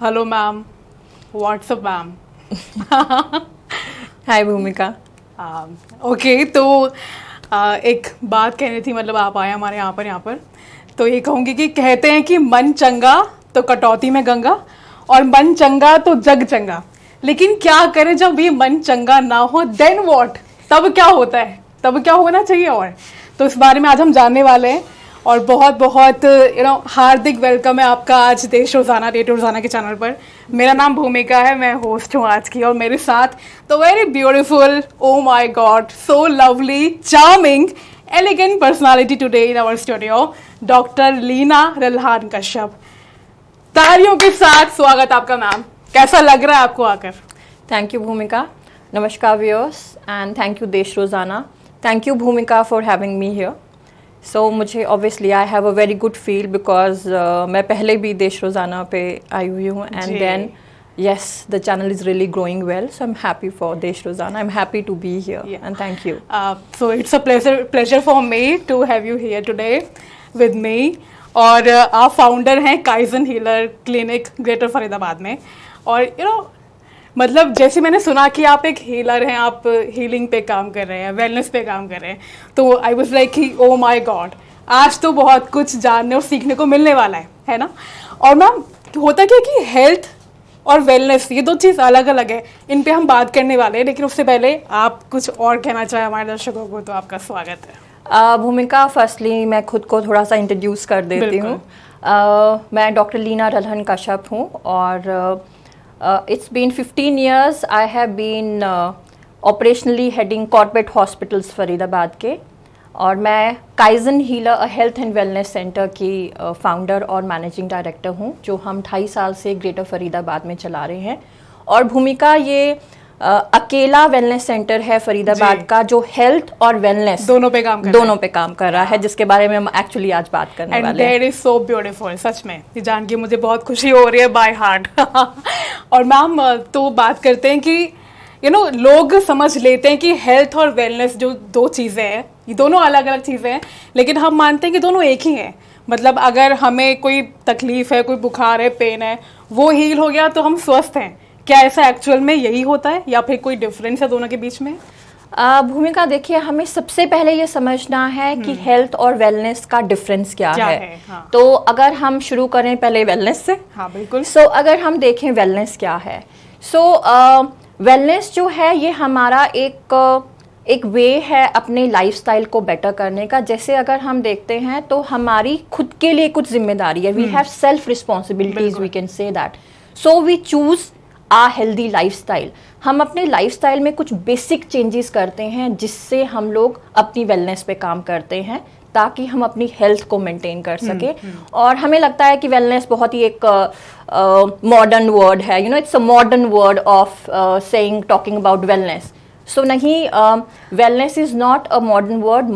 Hello ma'am, what's up ma'am. Hi Bhumika. Okay, तो एक बात कहनी थी, मतलब आप आए हमारे यहाँ पर तो ये कहूँगी कि कहते हैं कि मन चंगा तो कटौती में गंगा और मन चंगा तो जग चंगा, लेकिन क्या करें जब ये मन चंगा ना हो, देन व्हाट, तब क्या होता है, तब क्या होना चाहिए। और तो इस बारे में आज हम जानने वाले हैं और बहुत बहुत हार्दिक वेलकम है आपका आज देश रोज़ाना रेट रोज़ाना के चैनल पर। मेरा नाम भूमिका है, मैं होस्ट हूँ आज की, और मेरे साथ तो very beautiful, oh my God, so lovely, charming, elegant personality today in our studio, doctor Leena Ralhan Kashyap. तालियों के साथ स्वागत आपका मैम। कैसा लग रहा है आपको आकर? थैंक यू भूमिका। नमस्कार viewers and thank you Desh Rozana. Thank you Bhumika for having me here. So मुझे obviously I have a very good feel because मैं पहले भी देश रोज़ाना पे आई हुई हूँ and then yes, the channel is really growing well, so I'm happy for Desh Rozana. I'm happy to be here, and thank you. So it's a pleasure for me to have you here today with me. और आप founder हैं kaizen healer clinic greater Faridabad में, और मतलब जैसे मैंने सुना कि आप एक हीलर हैं, आप हीलिंग पे काम कर रहे हैं, वेलनेस पे काम कर रहे हैं, तो आई वाज लाइक कि ओ माय गॉड, आज तो बहुत कुछ जानने और सीखने को मिलने वाला है ना। और मैम, होता क्या कि हेल्थ और वेलनेस ये दो चीज़ अलग अलग है, इन पे हम बात करने वाले हैं, लेकिन उससे पहले आप कुछ और कहना चाहें हमारे दर्शकों को, तो आपका स्वागत है। भूमिका, फर्स्टली मैं खुद को थोड़ा सा इंट्रोड्यूस कर देती हूँ। मैं डॉक्टर लीना रल्हान कश्यप हूँ और it's been 15 years I have been operationally heading corporate hospitals Faridabad के, और मैं kaizen healer health and wellness centre की फाउंडर और मैनेजिंग डायरेक्टर हूँ, जो हम 2.5 साल से ग्रेटर फरीदाबाद में चला रहे हैं। और भूमिका, ये अकेला वेलनेस सेंटर है फरीदाबाद का जो हेल्थ और वेलनेस दोनों पे काम कर रहा है, जिसके बारे में हम एक्चुअली आज बात करने वाले हैं। एंड इज सो ब्यूटीफुल, सच में ये जान के मुझे बहुत खुशी हो रही है बाय हार्ट। और मैम, तो बात करते हैं कि लोग समझ लेते हैं कि हेल्थ और वेलनेस जो दो चीज़ें हैं, ये दोनों अलग अलग चीज़ें हैं, लेकिन हम मानते हैं कि दोनों एक ही हैं। मतलब अगर हमें कोई तकलीफ है, कोई बुखार है, पेन है, वो हील हो गया तो हम स्वस्थ हैं। क्या ऐसा एक्चुअल में यही होता है या फिर कोई डिफरेंस है दोनों के बीच में? भूमिका, देखिए, हमें सबसे पहले ये समझना है कि हेल्थ और वेलनेस का डिफरेंस क्या है। हाँ। तो अगर हम शुरू करें पहले वेलनेस से। हाँ, बिल्कुल। सो अगर हम देखें वेलनेस क्या है, वेलनेस जो है ये हमारा एक वे है अपने लाइफस्टाइल को बेटर करने का। जैसे अगर हम देखते हैं तो हमारी खुद के लिए कुछ जिम्मेदारी है, we have self responsibilities, we can say that. So we choose a healthy lifestyle. हम अपने लाइफस्टाइल में कुछ बेसिक चेंजेस करते हैं जिससे हम लोग अपनी वेलनेस पे काम करते हैं, ताकि हम अपनी हेल्थ को मेंटेन कर सके। और हमें लगता है कि वेलनेस बहुत ही एक मॉडर्न वर्ड है, it's a modern word of saying talking about wellness. So नहीं, wellness is not a modern word.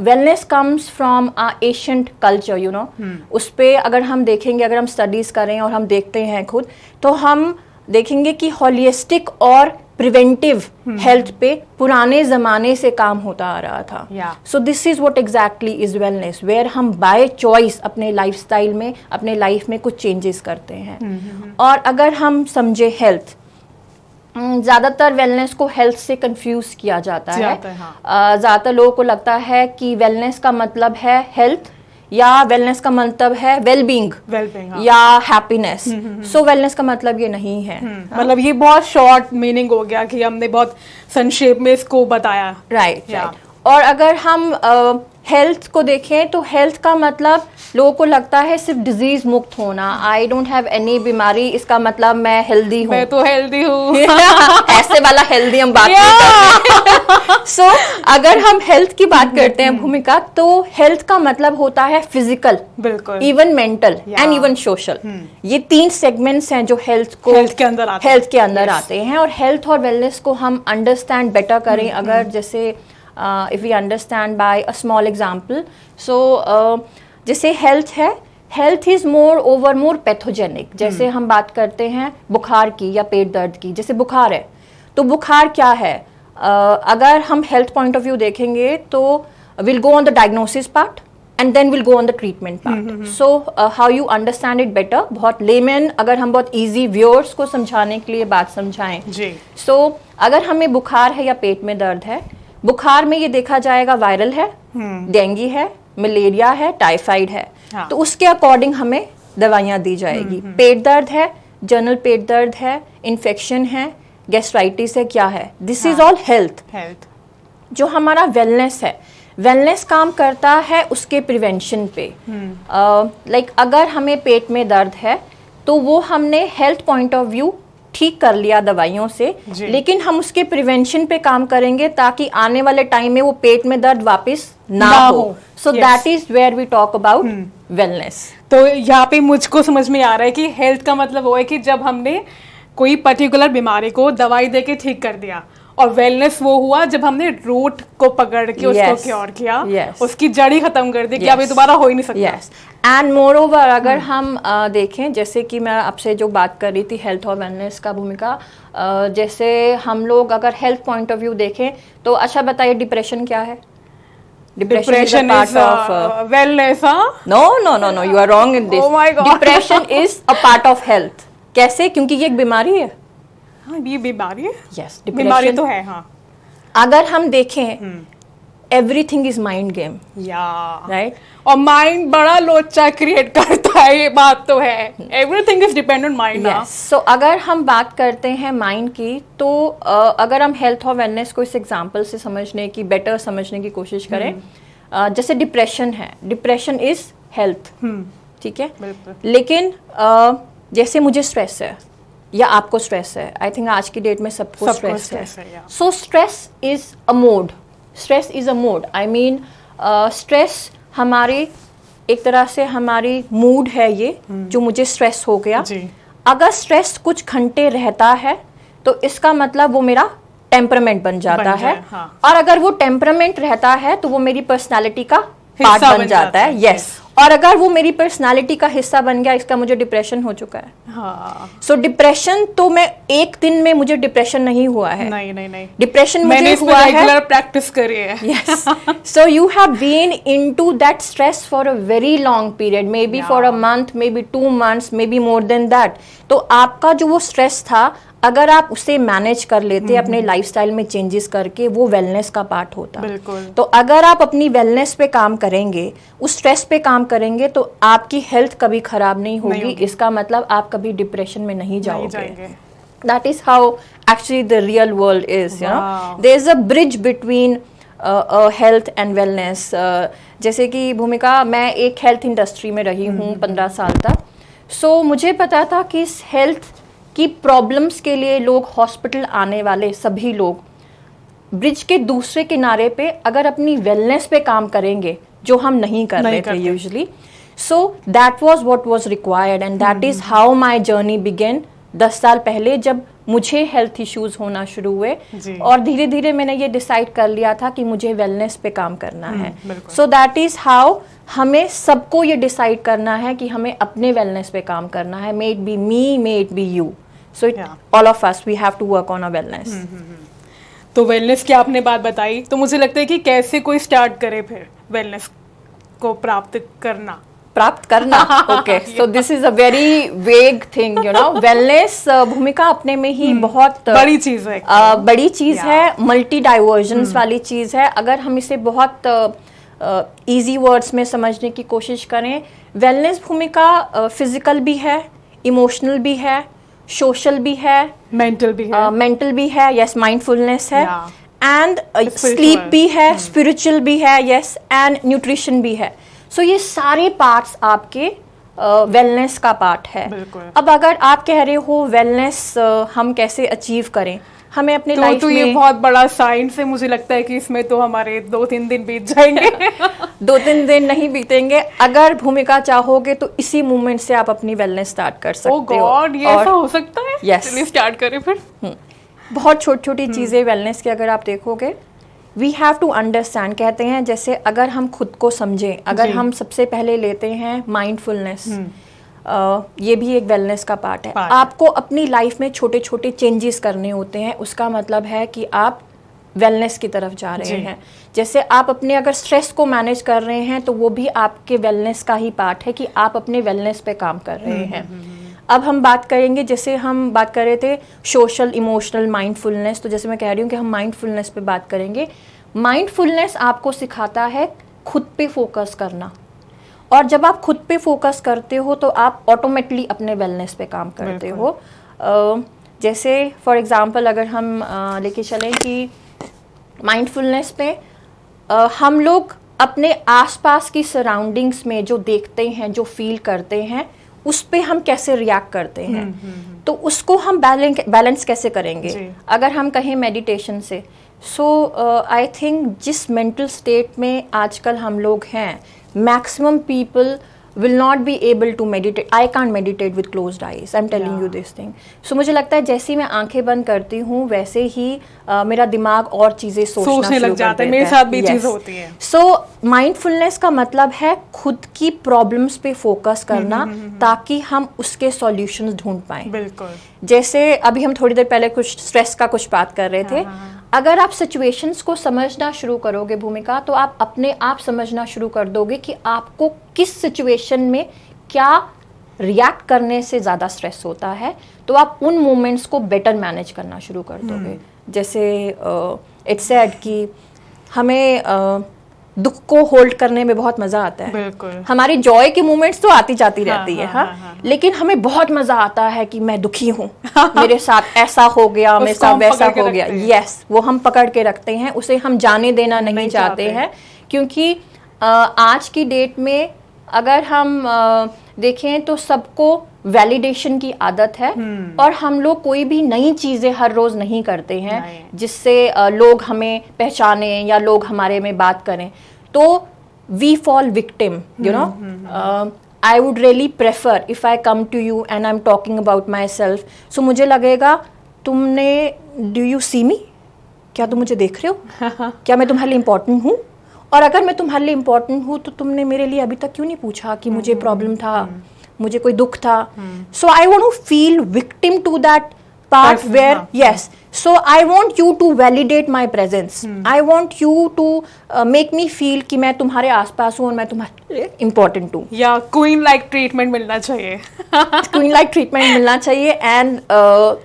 Wellness comes from a ancient culture, उस पे अगर हम देखेंगे, अगर हम स्टडीज करें और हम देखते हैं खुद, तो हम देखेंगे कि होलिस्टिक और प्रिवेंटिव हेल्थ पे पुराने जमाने से काम होता आ रहा था। So this is what exactly is wellness, where हम बाय चॉइस अपने लाइफस्टाइल में, अपने लाइफ में कुछ चेंजेस करते हैं। और अगर हम समझे हेल्थ, ज़्यादातर वेलनेस को हेल्थ से कंफ्यूज किया जाता है। ज़्यादातर लोगों को लगता है कि वेलनेस का मतलब है हेल्थ, या वेलनेस का मतलब है वेलबींग या हैप्पीनेस। सो वेलनेस का मतलब ये नहीं है। मतलब ये बहुत शॉर्ट मीनिंग हो गया कि हमने बहुत संक्षेप में इसको बताया। राइट। और अगर हम हेल्थ को देखें तो हेल्थ का मतलब लोगों को लगता है सिर्फ डिजीज मुक्त होना। आई डोंट हैव एनी बीमारी, इसका मतलब मैं हेल्दी हूँ, मैं तो हेल्दी हूँ। ऐसे वाला हेल्दी हम बात नहीं करते। सो अगर हम हेल्थ की बात करते हैं भूमिका, तो हेल्थ का मतलब होता है फिजिकल, बिल्कुल, even mental and even social. ये 3 सेगमेंट्स हैं जो हेल्थ के अंदर आते हैं। और हेल्थ और वेलनेस को हम अंडरस्टैंड बेटर करें, अगर जैसे if we understand by a small example, so जैसे हेल्थ है, हेल्थ इज मोर पैथोजेनिक। जैसे हम बात करते हैं बुखार की या पेट दर्द की, जैसे बुखार है तो बुखार क्या है, अगर हम हेल्थ पॉइंट ऑफ व्यू देखेंगे तो will go on the diagnosis part, and then will go on the treatment part. So how you understand it better, बहुत लेमन, अगर हम बहुत इजी व्यूअर्स को समझाने के लिए बात समझाएं. जी. सो अगर हमें बुखार है या पेट में दर्द है, बुखार में ये देखा जाएगा वायरल है, डेंगू है, मलेरिया है, टाइफाइड है. हाँ. तो उसके अकॉर्डिंग हमें दवाइयाँ दी जाएगी. पेट दर्द है, जनरल पेट दर्द है, इन्फेक्शन है, गैस्ट्राइटिस है, क्या है, दिस इज ऑल हेल्थ. जो हमारा वेलनेस है, वेलनेस काम करता है उसके प्रिवेंशन पे. लाइक अगर हमें पेट में दर्द है तो वो हमने हेल्थ पॉइंट ऑफ व्यू ठीक कर लिया दवाइयों से, लेकिन हम उसके प्रिवेंशन पे काम करेंगे ताकि आने वाले टाइम में वो पेट में दर्द वापस ना हो. So that is where we talk about wellness. तो यहाँ पे मुझको समझ में आ रहा है कि हेल्थ का मतलब वो है कि जब हमने कोई पर्टिकुलर बीमारी को दवाई देके ठीक कर दिया, और वेलनेस वो हुआ जब हमने रूट को पकड़ के उसको क्योर किया, उसकी जड़ी खत्म कर दी कि अब ये दोबारा हो ही नहीं सकता. एंड मोर ओवर अगर हम देखें, जैसे कि मैं आपसे जो बात कर रही थी हेल्थ और वेलनेस का भूमिका, जैसे हम लोग अगर हेल्थ पॉइंट ऑफ व्यू देखें तो अच्छा बताइए डिप्रेशन क्या है? Depression is wellness. No, you are wrong in this. Depression is a part of health. कैसे? क्योंकि ये एक बीमारी है. हाँ, ये बीमारी है. यस, बीमारी तो है. हाँ, अगर हम देखें everything is mind game. Right. और माइंड बड़ा लोचा क्रिएट करता है, ये बात तो है. Everything is depend on mind. So अगर हम बात करते हैं माइंड की, तो अगर हम हेल्थ और वेलनेस को इस एग्जांपल से समझने की, बेटर समझने की कोशिश करें, जैसे डिप्रेशन है, डिप्रेशन इज हेल्थ. ठीक है. लेकिन जैसे मुझे स्ट्रेस है या आपको स्ट्रेस है, आई थिंक आज की डेट में सबको स्ट्रेस है. So stress is a mode. Stress is a mode. I mean stress हमारी एक तरह से हमारी मूड है, ये जो मुझे स्ट्रेस हो गया. अगर स्ट्रेस कुछ घंटे रहता है तो इसका मतलब वो मेरा टेम्परामेंट बन जाता है. और अगर वो टेम्परामेंट रहता है तो वो मेरी पर्सनालिटी का पार्ट बन जाता है. यस. और अगर वो मेरी पर्सनालिटी का हिस्सा बन गया, इसका मुझे डिप्रेशन हो चुका है. सो डिप्रेशन तो मैं एक दिन में मुझे डिप्रेशन नहीं हुआ है. नहीं. डिप्रेशन मुझे हुआ है, रेगुलर प्रैक्टिस करी है. Yes. So you have been into that stress for a very long period, may be for a month, may be 2 months, may be more than that. तो आपका जो वो स्ट्रेस था, अगर आप उसे मैनेज कर लेते अपने लाइफस्टाइल में चेंजेस करके, वो वेलनेस का पार्ट होता. बिल्कुल. तो अगर आप अपनी वेलनेस पे काम करेंगे, उस स्ट्रेस पे काम करेंगे, तो आपकी हेल्थ कभी खराब नहीं होगी. इसका मतलब आप कभी डिप्रेशन में नहीं जाओगे. That is how actually the real world is. You know, there is a bridge between health and wellness. जैसे कि भूमिका, मैं एक हेल्थ इंडस्ट्री में रही हूँ 15 साल तक. सो मुझे पता था कि इस हेल्थ की प्रॉब्लम्स के लिए लोग हॉस्पिटल आने वाले सभी लोग ब्रिज के दूसरे किनारे पे अगर अपनी वेलनेस पे काम करेंगे, जो हम नहीं कर रहे थे usually. So that was what was required and that is how my journey began. 10 साल पहले जब मुझे हेल्थ इश्यूज होना शुरू हुए, और धीरे धीरे मैंने ये डिसाइड कर लिया था कि मुझे वेलनेस पे काम करना है. सो दैट इज हाउ हमें सबको ये डिसाइड करना है कि हमें अपने वेलनेस पे काम करना है. May it be me, may it be you. So all of us we have to work on a wellness. तो वेलनेस की आपने बात बताई, तो मुझे लगता है कि कैसे कोई स्टार्ट करे फिर वेलनेस को प्राप्त करना. Okay. So this is a very vague thing, you know. Wellness भूमिका अपने में ही बहुत बड़ी चीज है. बड़ी चीज है, मल्टी डाइवर्जन्स वाली चीज है. अगर हम इसे बहुत इजी वर्ड्स में समझने की कोशिश करें, वेलनेस भूमिका फिजिकल भी है, इमोशनल भी है, सोशल भी है, मेंटल भी है. यस, माइंडफुलनेस है, एंड स्लीप भी है, स्पिरिचुअल भी है. यस, एंड न्यूट्रिशन भी है. सो ये सारे पार्ट्स आपके वेलनेस का पार्ट है. अब अगर आप कह रहे हो वेलनेस हम कैसे अचीव करें, हमें अपने लाइफ में, ये बहुत बड़ा साइंस है. मुझे लगता है कि इसमें तो हमारे 2-3 दिन बीत जाएंगे. 2-3 दिन नहीं बीतेंगे. अगर भूमिका चाहोगे तो इसी मूवमेंट से आप अपनी वेलनेस स्टार्ट कर सकते हो. गॉड, ये ऐसा हो सकता है? यस, चलिए स्टार्ट करें फिर. बहुत छोटी छोटी चीजें वेलनेस की अगर आप देखोगे, वी हैव टू अंडरस्टैंड. कहते हैं जैसे अगर हम खुद को समझें, अगर हम सबसे पहले लेते हैं माइंडफुलनेस, ये भी एक वेलनेस का पार्ट है. आपको अपनी लाइफ में छोटे छोटे चेंजेस करने होते हैं. उसका मतलब है कि आप वेलनेस की तरफ जा रहे हैं। जैसे आप अपने अगर स्ट्रेस को मैनेज कर रहे हैं तो वो भी आपके वेलनेस का ही पार्ट है कि आप अपने वेलनेस पे काम कर रहे हैं। अब हम बात करेंगे, जैसे हम बात कर रहे थे सोशल, इमोशनल, माइंडफुलनेस, तो जैसे मैं कह रही हूँ कि हम माइंडफुलनेस पे बात करेंगे। माइंडफुलनेस आपको सिखाता है खुद पे फोकस करना, और जब आप खुद पे फोकस करते हो तो आप ऑटोमेटिकली अपने वेलनेस पे काम करते हो। जैसे फॉर एग्जांपल अगर हम लेके चलें कि माइंडफुलनेस पे हम लोग अपने आसपास की सराउंडिंग्स में जो देखते हैं, जो फील करते हैं, उस पे हम कैसे रिएक्ट करते हैं, तो उसको हम बैलेंस कैसे करेंगे। अगर हम कहें मेडिटेशन से, सो आई थिंक जिस मेंटल स्टेट में आजकल हम लोग हैं, maximum people will not be able to meditate. I can't meditate with closed eyes. I'm telling you this thing. So मुझे लगता है जैसे ही मैं आंखें बंद करती हूँ वैसे ही मेरा दिमाग और चीज़ें सोचने लग जाता है। मेरे साथ भी चीज़ होती है। So माइंडफुलनेस का मतलब है खुद की प्रॉब्लम्स पे फोकस करना ताकि हम उसके सॉल्यूशंस ढूंढ पाएं। बिल्कुल। जैसे अभी हम थोड़ी देर पहले कुछ स्ट्रेस का कुछ बात कर रहे थे। अगर आप सिचुएशंस को समझना शुरू करोगे भूमिका, तो आप अपने आप समझना शुरू कर दोगे कि आपको किस सिचुएशन में क्या रिएक्ट करने से ज़्यादा स्ट्रेस होता है, तो आप उन मोमेंट्स को बेटर मैनेज करना शुरू कर दोगे। जैसे इट्स सेड कि हमें दुख को होल्ड करने में बहुत मजा आता है। बिल्कुल। हमारी जॉय की मोमेंट्स तो आती जाती रहती है, हाँ, लेकिन हमें बहुत मजा आता है कि मैं दुखी हूँ, मेरे साथ ऐसा हो गया, मेरे साथ वैसा हो गया। यस, वो हम पकड़ के रखते हैं, उसे हम जाने देना नहीं चाहते हैं, क्योंकि आज की डेट में अगर हम देखें तो सबको वैलिडेशन की आदत है, और हम लोग कोई भी नई चीजें हर रोज नहीं करते हैं जिससे लोग हमें पहचाने या लोग हमारे में बात करें, तो we fall victim, you know. I would really prefer if I come to you and I am talking about myself, so मुझे लगेगा तुमने, डू यू सी मी, क्या तुम मुझे देख रहे हो, क्या मैं तुम्हारे लिए इम्पोर्टेंट हूँ, और अगर मैं तुम्हारे लिए इम्पोर्टेंट हूँ तो तुमने मेरे लिए अभी तक क्यों नहीं पूछा कि मुझे प्रॉब्लम था, मुझे कोई दुख था। So I want to feel victim to that part where yes, so I want you to validate my presence. I want you to make me feel कि मैं तुम्हारे आसपास हूँ और मैं तुम्हारे important हूँ, या क्वीन लाइक ट्रीटमेंट मिलना चाहिए। क्वीन लाइक ट्रीटमेंट मिलना चाहिए, एंड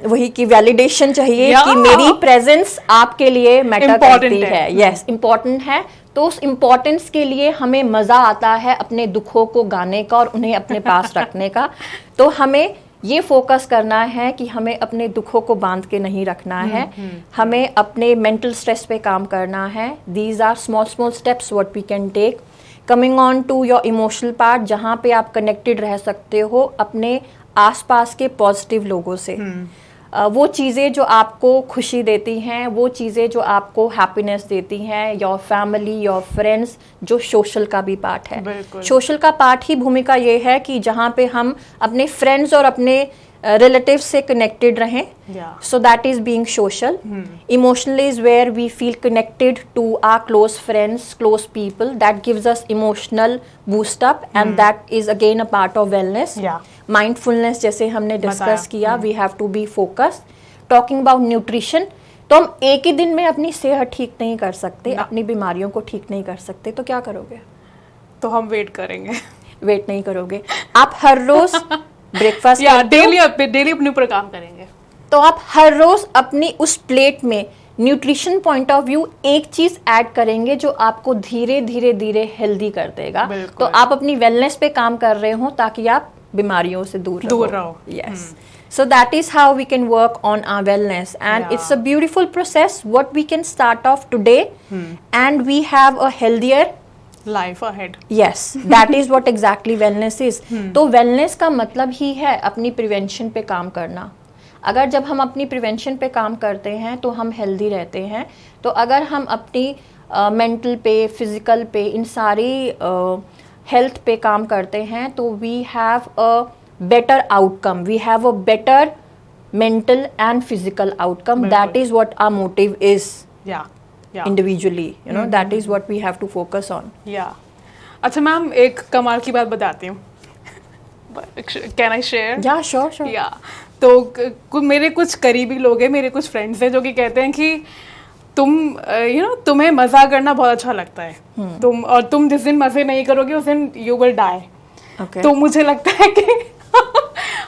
वही की वैलिडेशन चाहिए कि मेरी प्रेजेंस आपके लिए मैटर करती है। यस, इम्पोर्टेंट है। तो उस इम्पोर्टेंस के लिए हमें मजा आता है अपने दुखों को गाने का और उन्हें अपने पास रखने का। तो हमें ये फोकस करना है कि हमें अपने दुखों को बांध के नहीं रखना है, हमें अपने मेंटल स्ट्रेस पे काम करना है। These are small small steps what we can take. Coming on to your emotional part, जहाँ पे आप कनेक्टेड रह सकते हो अपने आसपास के पॉजिटिव लोगों से, वो चीज़ें जो आपको खुशी देती हैं, वो चीज़ें जो आपको हैप्पीनेस देती हैं, योर फैमिली, योर फ्रेंड्स, जो सोशल का भी पार्ट है। सोशल का पार्ट ही भूमिका ये है कि जहाँ पे हम अपने फ्रेंड्स और अपने रिलेटिव्स से कनेक्टेड रहें, so that is being social. Emotionally is where we feel connected to our close friends, close people, that gives us emotional boost up, and that is again a part of wellness. Mindfulness जैसे हमने discuss किया, we have to be focused. Talking about nutrition, तो हम एक ही दिन में अपनी सेहत ठीक नहीं कर सकते, अपनी बीमारियों को ठीक नहीं कर सकते, तो क्या करोगे? तो हम वेट करेंगे। वेट नहीं करोगे, आप हर रोज ब्रेकफास्ट या डेली अपने ऊपर काम करेंगे। तो आप हर रोज अपनी उस प्लेट में न्यूट्रिशन पॉइंट ऑफ व्यू एक चीज ऐड करेंगे जो आपको धीरे धीरे धीरे हेल्दी कर देगा। तो आप अपनी वेलनेस पे काम कर रहे हो ताकि आप बीमारियों से दूर रहो। Yes. So that is how we can work on our wellness, and it's a beautiful process what we can start off today, and we have a healthier life ahead. Yes, that is what exactly wellness is. तो wellness का मतलब ही है अपनी prevention पे काम करना। अगर जब हम अपनी प्रिवेंशन पे काम करते हैं तो हम हेल्दी रहते हैं। तो अगर हम अपनी मेंटल पे, फिजिकल पे, इन सारी हेल्थ पे काम करते हैं तो we have a better outcome, we have a better mental and physical outcome. That is what our motive is individually, you know, that is what we have to focus on. अच्छा ma'am, एक कमाल की बात बताती हूँ, can I share? Yeah sure. या तो मेरे कुछ करीबी लोग हैं, मेरे कुछ फ्रेंड्स हैं जो कि कहते हैं कि तुम तुम्हें मजा करना बहुत अच्छा लगता है, तुम जिस दिन मजे नहीं करोगे उस दिन यू विल डाई। तो मुझे लगता है कि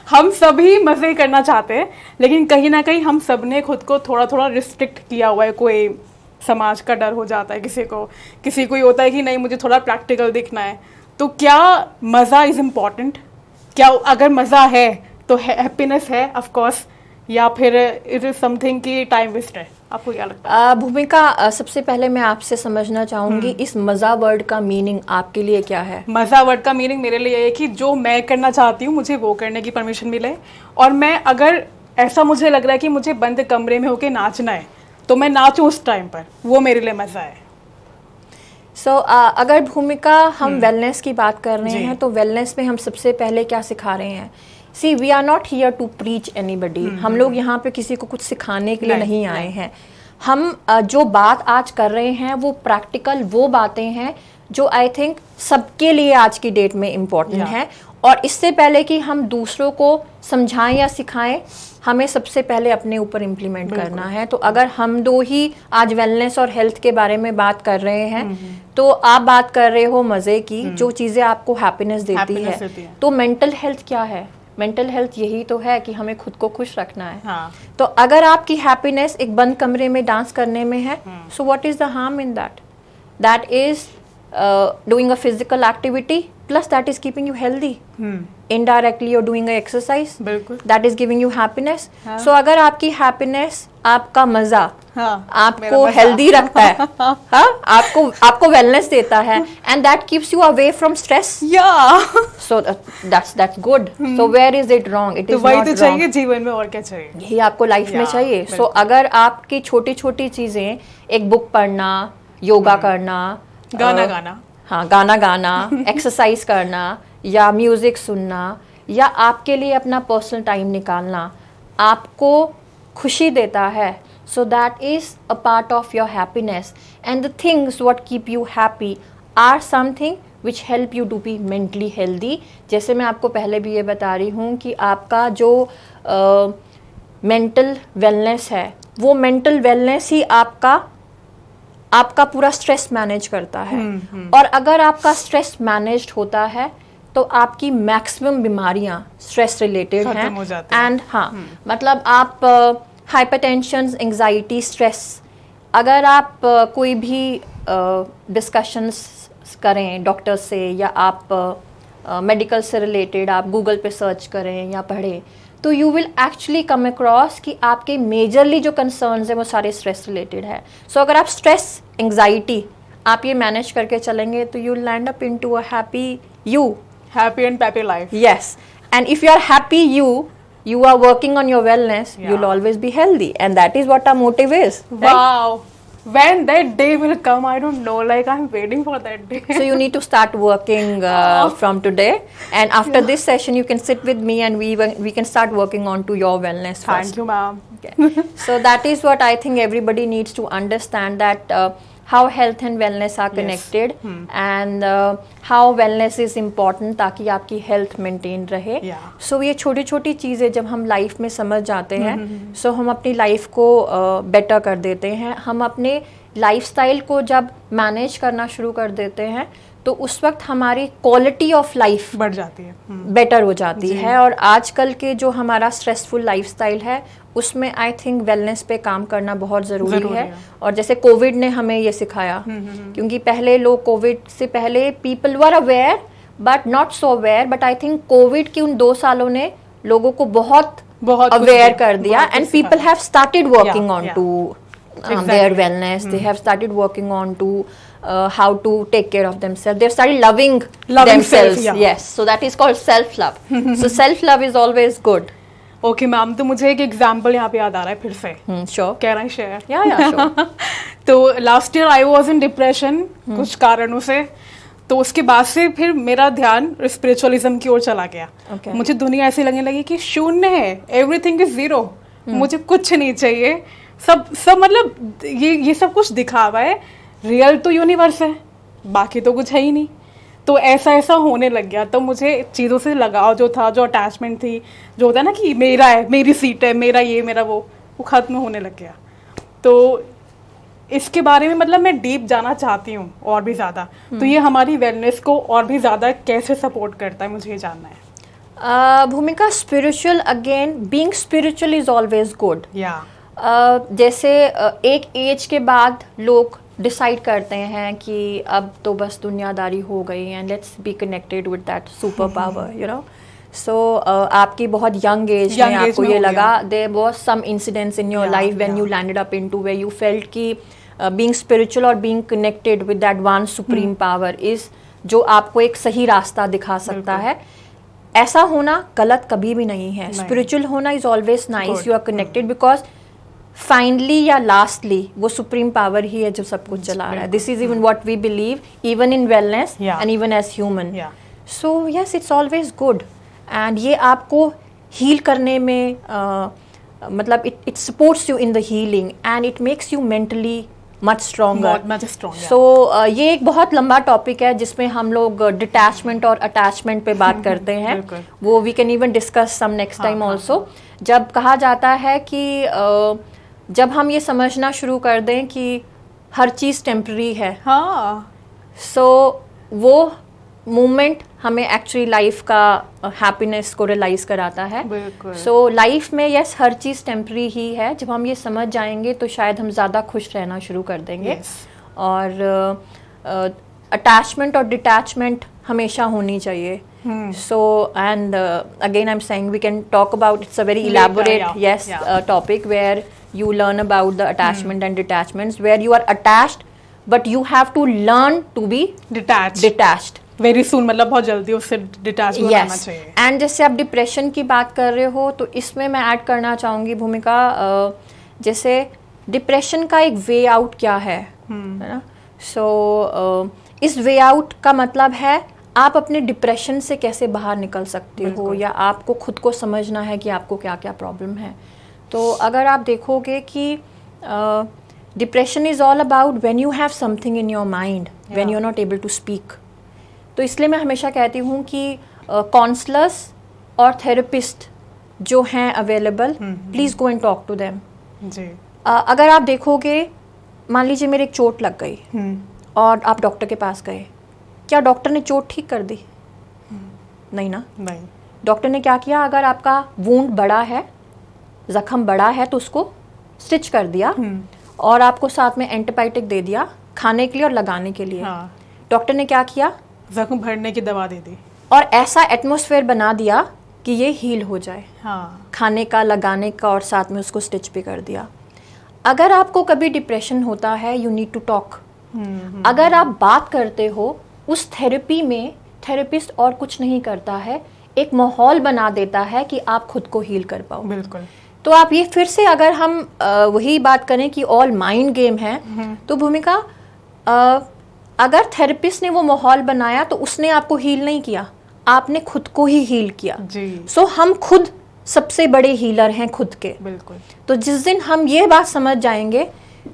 हम सभी मजे करना चाहते हैं, लेकिन कहीं ना कहीं हम सब ने खुद को थोड़ा थोड़ा रिस्ट्रिक्ट किया हुआ है। कोई समाज का डर हो जाता है, किसी को ये होता है कि नहीं मुझे थोड़ा प्रैक्टिकल दिखना है। तो क्या मज़ा इज़ इम्पॉर्टेंट? क्या अगर मज़ा है तो हैप्पीनेस है ऑफ कोर्स, या फिर इट इज़ समथिंग कि टाइम वेस्ट है? आपको क्या लगता है? भूमिका, सबसे पहले मैं आपसे समझना चाहूंगी इस मज़ा वर्ड का मीनिंग आपके लिए क्या है? मज़ा वर्ड का मीनिंग मेरे लिए है कि जो मैं करना चाहती हूँ मुझे वो करने की परमिशन मिले, और मैं अगर ऐसा मुझे लग रहा है कि मुझे बंद कमरे में होके नाचना है तो मैं नाचूं उस टाइम पर, वो मेरे लिए मज़ा है। अगर भूमिका हम वेलनेस की बात कर रहे हैं तो वेलनेस में हम सबसे पहले क्या सिखा रहे हैं? See we are not here to preach anybody. हम लोग यहाँ पे किसी को कुछ सिखाने के लिए नहीं आए हैं। हम जो बात आज कर रहे हैं वो प्रैक्टिकल वो बातें हैं जो आई थिंक सबके लिए आज की डेट में इम्पोर्टेंट है। और इससे पहले कि हम दूसरों को समझाएं या सिखाएं, हमें सबसे पहले अपने ऊपर इम्प्लीमेंट करना है। तो अगर हम दो ही आज वेलनेस और हेल्थ के बारे में बात कर रहे हैं, तो आप बात कर रहे हो मज़े की, जो चीज़ें आपको हैप्पीनेस देती है। तो मेंटल हेल्थ क्या है? मेंटल हेल्थ यही तो है कि हमें खुद को खुश रखना है। तो अगर आपकी हैप्पीनेस एक बंद कमरे में डांस करने में है, so what is the harm in that? That is doing a physical activity plus that is keeping you healthy. Indirectly you're doing a exercise that is giving you happiness. So अगर आपकी happiness, आपका मजा आपको healthy रखता है, आपको wellness देता है, and that keeps you away from stress. So that's good. So where is it wrong? It is not wrong. तो चाहिए जीवन में, और क्या चाहिए? यही आपको लाइफ में चाहिए। So अगर आपकी छोटी छोटी चीजें, एक बुक पढ़ना, योगा करना, गाना गाना, एक्सरसाइज करना, या म्यूजिक सुनना, या आपके लिए अपना पर्सनल टाइम निकालना आपको खुशी देता है, so that is a part of your happiness. And the things what keep you happy are something which help you to be mentally healthy. जैसे मैं आपको पहले भी ये बता रही हूँ कि आपका जो मेंटल वेलनेस है, वो मेंटल वेलनेस ही आपका पूरा स्ट्रेस मैनेज करता है। और अगर आपका स्ट्रेस मैनेज्ड होता है तो आपकी मैक्सिमम बीमारियां स्ट्रेस रिलेटेड हैं। एंड मतलब आप हाइपरटेंशन, एंजाइटी, स्ट्रेस, अगर आप कोई भी डिस्कशंस करें डॉक्टर से, या आप मेडिकल से रिलेटेड आप गूगल पे सर्च करें या पढ़ें, तो you will actually come across कि आपके मेजरली जो कंसर्न्स हैं वो सारे स्ट्रेस रिलेटेड है। सो अगर आप स्ट्रेस, एंजाइटी आप ये मैनेज करके चलेंगे तो you land up into a happy and peppy life. Yes, and if you are happy, you are working on your wellness, you'll always be healthy, and that is what our motive is. Wow. When that day will come, I don't know, like I'm waiting for that day. So you need to start working from today, and after this session you can sit with me and we can start working on to your wellness first. Thank you, ma'am. Okay. So that is what I think everybody needs to understand, that how health and wellness are connected, and how wellness is important ताकि आपकी health maintain रहे. So ये छोटी छोटी चीज़ें जब हम life में समझ जाते हैं, so हम अपनी life को better कर देते हैं। हम अपने lifestyle को जब manage करना शुरू कर देते हैं तो उस वक्त हमारी क्वालिटी ऑफ लाइफ बढ़ जाती है, बेटर हो जाती है। और आजकल के जो हमारा स्ट्रेसफुल लाइफस्टाइल है उसमें आई थिंक वेलनेस पे काम करना बहुत ज़रूरी है। और जैसे कोविड ने हमें ये सिखाया, क्योंकि पहले लोग, कोविड से पहले people were aware but not so aware, but I think Covid की उन 2 सालों ने लोगों को बहुत अवेयर कर दिया, and people have started working on to their wellness. They have started working on to how to take care of themselves. They've started loving themselves. Yes, so that is called self love. So self love is always good. Okay ma'am, तो मुझे एक example यहाँ पे याद आ रहा है फिर से। Sure. Can I share? Yeah, sure. तो last year I was in depression कुछ कारणों से, तो उसके बाद से फिर मेरा ध्यान स्पिरिचुअलिज्म की ओर चला गया। मुझे दुनिया ऐसे लगने लगी कि शून्य है, एवरीथिंग इज जीरो, मुझे कुछ नहीं चाहिए, सब मतलब ये सब कुछ दिखावा है, रियल तो यूनिवर्स है, बाकी तो कुछ है ही नहीं। तो ऐसा होने लग गया। तो मुझे चीज़ों से लगाव जो था, जो अटैचमेंट थी, जो होता है ना कि मेरा है, मेरी सीट है, मेरा ये मेरा वो खत्म होने लग गया। तो इसके बारे में मतलब मैं डीप जाना चाहती हूँ और भी ज़्यादा, तो ये हमारी वेलनेस को और भी ज़्यादा कैसे सपोर्ट करता है, मुझे ये जानना है। भूमिका, spiritual, again being spiritual is always good. या जैसे एक एज के बाद लोग डिसाइड करते हैं कि अब तो बस दुनियादारी हो गई and let's be connected with that super power, you know. So आपकी बहुत यंग एज में आपको ये लगा, there was some incidents in your life when you landed up into where you felt कि बीइंग स्पिरिचुअल और being connected with that one supreme power is जो आपको एक सही रास्ता दिखा सकता है। ऐसा होना गलत कभी भी नहीं है। स्पिरिचुअल होना is always nice, you are connected, because finally या लास्टली वो सुप्रीम पावर ही है जो सब कुछ चला रहा है। This is even what we believe even in wellness and even as human. So yes, it's always good and ये आपको हील करने में मतलब it supports you in the healing and it makes you mentally much stronger. So ये एक बहुत लंबा topic है जिसमें हम लोग डिटैचमेंट और अटैचमेंट पे बात करते हैं। वो we can even discuss some next time also. जब कहा जाता है कि जब हम ये समझना शुरू कर दें कि हर चीज़ टेम्पररी है, हाँ, सो वो मोमेंट हमें एक्चुअली लाइफ का हैप्पीनेस को रियलाइज कराता है। सो लाइफ में यस हर चीज़ टेम्पररी ही है। जब हम ये समझ जाएंगे तो शायद हम ज़्यादा खुश रहना शुरू कर देंगे। और अटैचमेंट और डिटैचमेंट हमेशा होनी चाहिए। So and again I am saying we can talk about, it's a very elaborate topic where you learn about the attachment and detachments, where you are attached but you have to learn to be detached very soon, मतलब बहुत जल्दी उससे detach होना चाहिए। And जैसे आप depression की बात कर रहे हो तो इसमें मैं ऐड करना चाहूँगी भूमिका, जैसे डिप्रेशन का एक वे आउट क्या है ना। सो इस वे आउट का मतलब है आप अपने डिप्रेशन से कैसे बाहर निकल सकते हो, या आपको खुद को समझना है कि आपको क्या क्या प्रॉब्लम है। तो अगर आप देखोगे कि depression is all about when you have something in your mind when you are not able to speak. तो इसलिए मैं हमेशा कहती हूँ कि काउंसलर्स और थेरेपिस्ट जो हैं available, please go and talk to them. अगर आप देखोगे, मान लीजिए मेरे एक चोट लग गई और आप डॉक्टर के पास गए, क्या डॉक्टर ने चोट ठीक कर दी? नहीं ना। नहीं। डॉक्टर ने क्या किया, अगर आपका वूंड बड़ा है, जख्म बड़ा है, तो उसको स्टिच कर दिया और आपको साथ में एंटीबायोटिक दे दिया खाने के लिए और लगाने के लिए। डॉक्टर ने क्या किया, जख्म भरने की दवा दे दी और ऐसा एटमॉस्फेयर बना दिया कि ये हील हो जाए। खाने का, लगाने का और साथ में उसको स्टिच भी कर दिया। अगर आपको कभी डिप्रेशन होता है, यू नीड टू टॉक। अगर आप बात करते हो, उस थेरेपी में थेरेपिस्ट और कुछ नहीं करता है, एक माहौल बना देता है कि आप खुद को हील कर पाओ। बिल्कुल। तो आप ये फिर से अगर हम वही बात करें कि ऑल माइंड गेम है, तो भूमिका अगर थेरेपिस्ट ने वो माहौल बनाया तो उसने आपको हील नहीं किया, आपने खुद को ही हील किया। सो हम खुद सबसे बड़े हीलर हैं खुद के। बिल्कुल। तो जिस दिन हम ये बात समझ जाएंगे,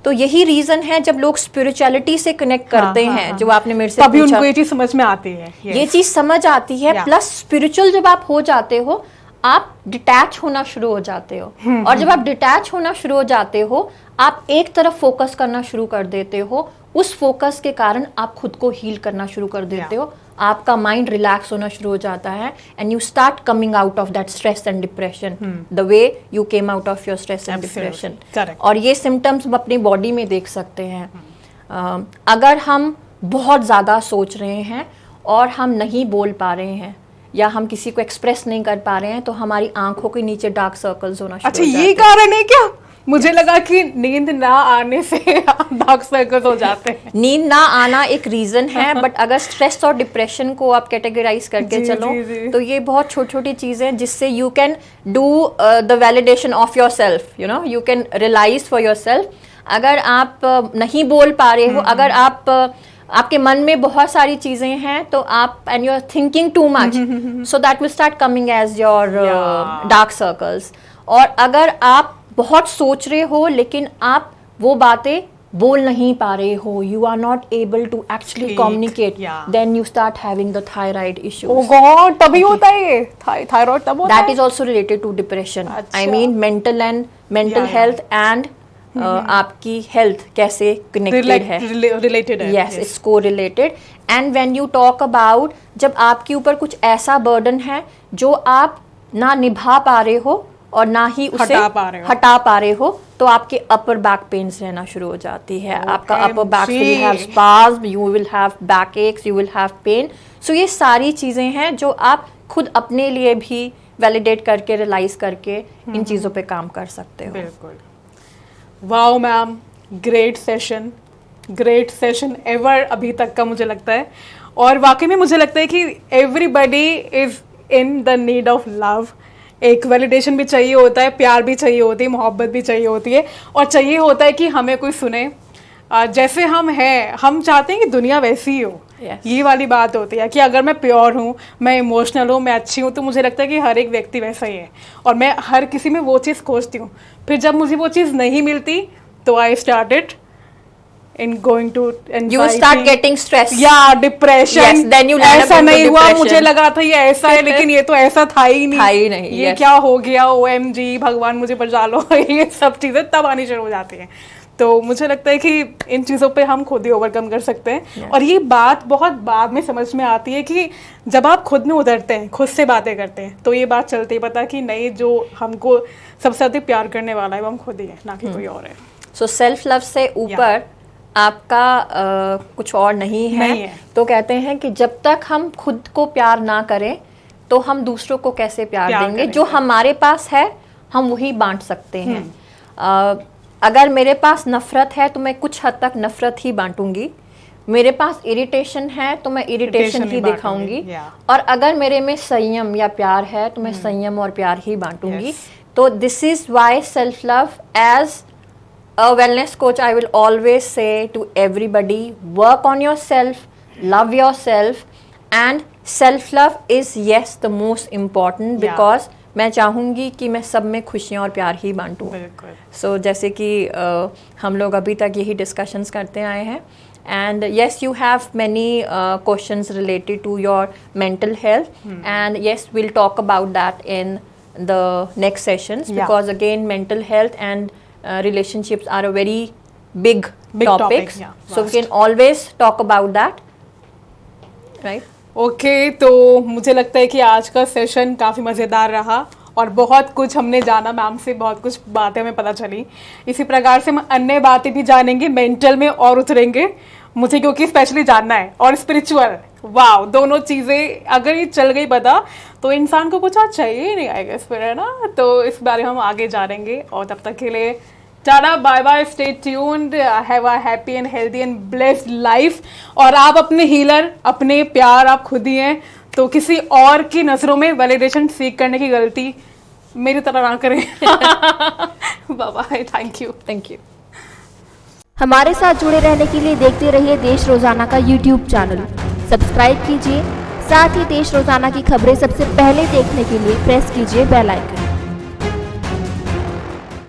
तो यही रीजन है जब लोग स्पिरिचुअलिटी से कनेक्ट करते हैं, जो आपने मेरे से तभी उनको ये चीज समझ में आती है। ये चीज समझ आती है। प्लस स्पिरिचुअल जब आप हो जाते हो, आप डिटैच होना शुरू हो जाते हो। और जब आप डिटैच होना शुरू हो जाते हो, आप एक तरफ फोकस करना शुरू कर देते हो। उस फोकस के कारण आप खुद को हील करना शुरू कर देते हो। आपका माइंड रिलैक्स होना शुरू हो जाता है and you start coming out of that stress and depression the way you came out of your stress and depression. और ये सिम्टम्स हम अपनी बॉडी में देख सकते हैं। अगर हम बहुत ज़्यादा सोच रहे हैं और हम नहीं बोल पा रहे हैं या हम किसी को एक्सप्रेस नहीं कर पा रहे हैं, तो हमारी आंखों के नीचे डार्क सर्कल्स होना शुरू हो जाते हैं। अच्छा, ये कारण है क्या? मुझे लगा कि नींद ना आने से डार्क सर्कल्स हो जाते हैं। नींद ना आना एक रीजन है, बट अगर स्ट्रेस और डिप्रेशन को आप कैटेगराइज करके चलो, तो ये बहुत छोटी छोटी चीजें हैं जिससे you can do the validation of your self, you know, you can realise for your self. अगर आप नहीं बोल पा रहे हो, अगर आप आपके मन में बहुत सारी चीजें हैं, तो आप and you are thinking too much, so that will start coming as your dark circles. और अगर आप बहुत सोच रहे हो लेकिन आप वो बातें बोल नहीं पा रहे हो, you are not able to actually communicate, then you start having the thyroid issues. Oh God, तभी होता है ये थायराइड, तब होता है। That is also related to depression. I mean mental health and आपकी हेल्थ कैसे कनेक्टेड है, रिलेटेड है। Yes, it's co related. And when you talk about, जब आपके ऊपर कुछ ऐसा बर्डन है जो आप ना निभा पा रहे हो और ना ही उसे हटा पा रहे हो, तो आपके अपर बैक पेन्स रहना शुरू हो जाती है। आपका upper back will have spasm, you will have back aches, you will have pain. So ये सारी चीजें हैं जो आप खुद अपने लिए भी वैलिडेट करके, रियलाइज करके इन चीजों पे काम कर सकते हो। बिल्कुल। Wow ma'am, great session ever अभी तक का मुझे लगता है। और वाकई में मुझे लगता है कि everybody is in the need of love. एक वैलिडेशन भी चाहिए होता है, प्यार भी चाहिए होती है, मोहब्बत भी चाहिए होती है, और चाहिए होता है कि हमें कोई सुने जैसे हम हैं। हम चाहते हैं कि दुनिया वैसी ही हो। Yes. ये वाली बात होती है कि अगर मैं प्योर हूँ, मैं इमोशनल हूँ, मैं अच्छी हूँ, तो मुझे लगता है कि हर एक व्यक्ति वैसा ही है, और मैं हर किसी में वो चीज़ खोजती हूँ। फिर जब मुझे वो चीज़ नहीं मिलती तो I started in going to anxiety, you start getting stress, depression, yes, then you land ऐसा up into नहीं हुआ, depression. मुझे लगा था ये ऐसा है लेकिन ये तो ऐसा था ही नहीं, ये yes. क्या हो गया, OMG भगवान मुझे बचा लो ये सब चीजें तब आनी शुरू हो जाती हैं। तो मुझे लगता है कि इन चीज़ों पे हम खुद ही ओवरकम कर सकते हैं। yes. और ये बात बहुत बाद में समझ में आती है कि जब आप खुद में उतरते हैं, खुद से बातें करते हैं, तो ये बात चलती है पता कि नहीं, जो हमको सबसे ज़्यादा प्यार करने वाला है वो हम खुद ही है, ना कि कोई और है। सो सेल्फ लव से ऊपर आपका कुछ और नहीं है। तो कहते हैं कि जब तक हम खुद को प्यार ना करें तो हम दूसरों को कैसे प्यार देंगे। जो हमारे पास है हम वही बांट सकते हैं। अगर मेरे पास नफरत है तो मैं कुछ हद तक नफरत ही बांटूंगी, मेरे पास इरिटेशन है तो मैं इरिटेशन ही दिखाऊंगी, और अगर मेरे में संयम या प्यार है तो मैं संयम और प्यार ही बांटूंगी। तो this is why self love, as a wellness coach, I will always say to everybody, work on yourself, love yourself, and self love is yes the most important, because मैं चाहूँगी कि मैं सब में खुशियाँ और प्यार ही बांटूँ। So जैसे कि हम लोग अभी तक यही डिस्कशंस करते आए हैं, and yes, you have many questions related to your mental health, and yes, we'll talk about that in the next sessions, because again mental health and relationships are a very big topics, so we can always talk about that, right? Okay, तो मुझे लगता है कि आज का session काफ़ी मज़ेदार रहा और बहुत कुछ हमने जाना मैम से, बहुत कुछ बातें हमें पता चली। इसी प्रकार से हम अन्य बातें भी जानेंगे, मेंटल में और उतरेंगे मुझे, क्योंकि स्पेशली जानना है, और स्पिरिचुअल, वाव, दोनों चीज़ें अगर ये चल गई पता तो इंसान को कुछ आज चाहिए ही नहीं आएगा इस पर, है ना। तो इस बारे में हम आगे जानेंगे, और तब तक के लिए ta ta, bye bye, stay tuned, have a happy and healthy and blessed life. और आप अपने हीलर, अपने प्यार आप खुद ही हैं, तो किसी और की नज़रों में वैलिडेशन सीख करने की गलती मेरी तरह ना करें। Bye bye, thank you. हमारे साथ जुड़े रहने के लिए देखते रहिए देश रोजाना का YouTube चैनल, सब्सक्राइब कीजिए। साथ ही देश रोजाना की खबरें सबसे पहले देखने के लिए प्रेस कीजिए बेल आइकन।